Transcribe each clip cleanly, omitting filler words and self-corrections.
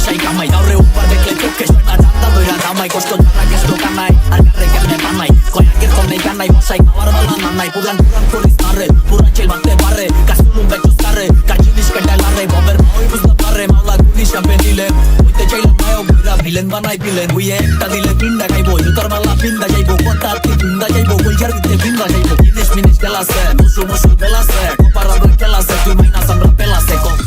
পয়সাই কামাই কাউরে উপর দেখলে চোখে সেটা জানতা দইরা জামাই কষ্ট যারা গেছিল কানাই আর কারে কেমনে বানাই কয় আগের কন্যাই কানাই বসাই খাওয়ার বেলা নানাই পুরান পুরান করিস নারে পুরান ছেল মারতে পারে কাস্টুলুম বেচুস তারে কাজ জিনিস কেটালারে ববের মাওই বুঝতে পারে মাওলা গুলি সামনে দিলে হইতে চাইলাম নায়ক বুড়া ভিলেন বানাই দিলেন বুইয়ে একটা দিলে তিনটা খাইবো জুতার মালা পিন্দা যাইবো কথা কি পিন্দা যাইবো কইজার দিতে পিন্দা যাইবো জিনিস মিনিস খেলাছে মুসু মুসু খেলাছে কোপারাদর খেলাছে তুই মাইনা সামরা পেলাছে কম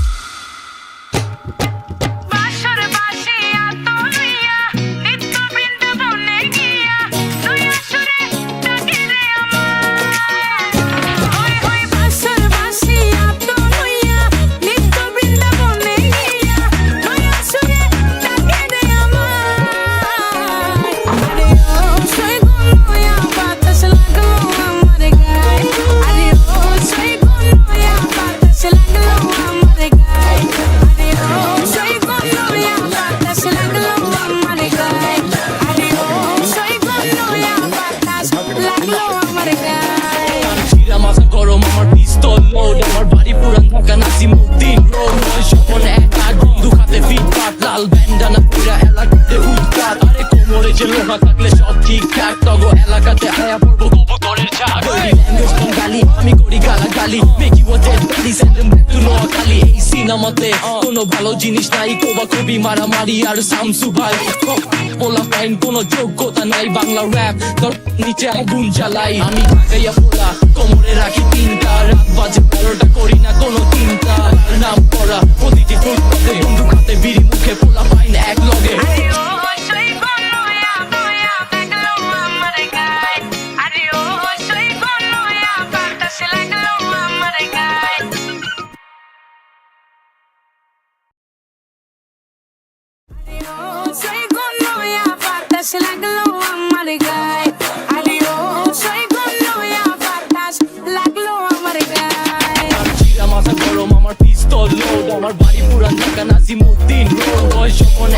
আমার বাড়ি পুরান ঢাকা নাসিমউদ্দিন স্বপন একা বন্ধু খাতে ফিটফাট লাল ব্যান্ডানা পুরা এলাকাতে উৎপাত আরে কোমরে যে লোহা থাকলে সব ঠিকঠাক তগো এলাকাতে আয়া পড়বো কবুতরের ঝাঁক ল্যাঙ্গুয়েজ বাঙালি আমি করি গালাগালি মেকি ওদের গালি স্যান্ডেম ব্যাক টু নোয়াখালী এই সিনেমাতে কোনো ভালো জিনিস নাই কোবা কবি মারামারি আর শামসু ভাই পোলা পাইন কোনো যোগ্যতা নাই বাংলা র্যাপ তোর নিচে আগুন জ্বালাই আমি ঢাকাইয়া পোলা কোমরে রাখি তিনটা রাত বাজে 12টা করি না কোনো চিন্তা নাম করা প্রতিটি ফুটপাতে বন্ধু খাতে বিড়ি মুখে পোলা পাইন এক লগে Se লাগলো আমার গায় আরে ও সই গলো ইয়া বাতাস লাগলো আমার গায় চিরা মাথা গরম আমার পিস্তল লোড আমার বাড়ি পুরান ঢাকা নাসিমউদ্দিন রোড বয় স্বপন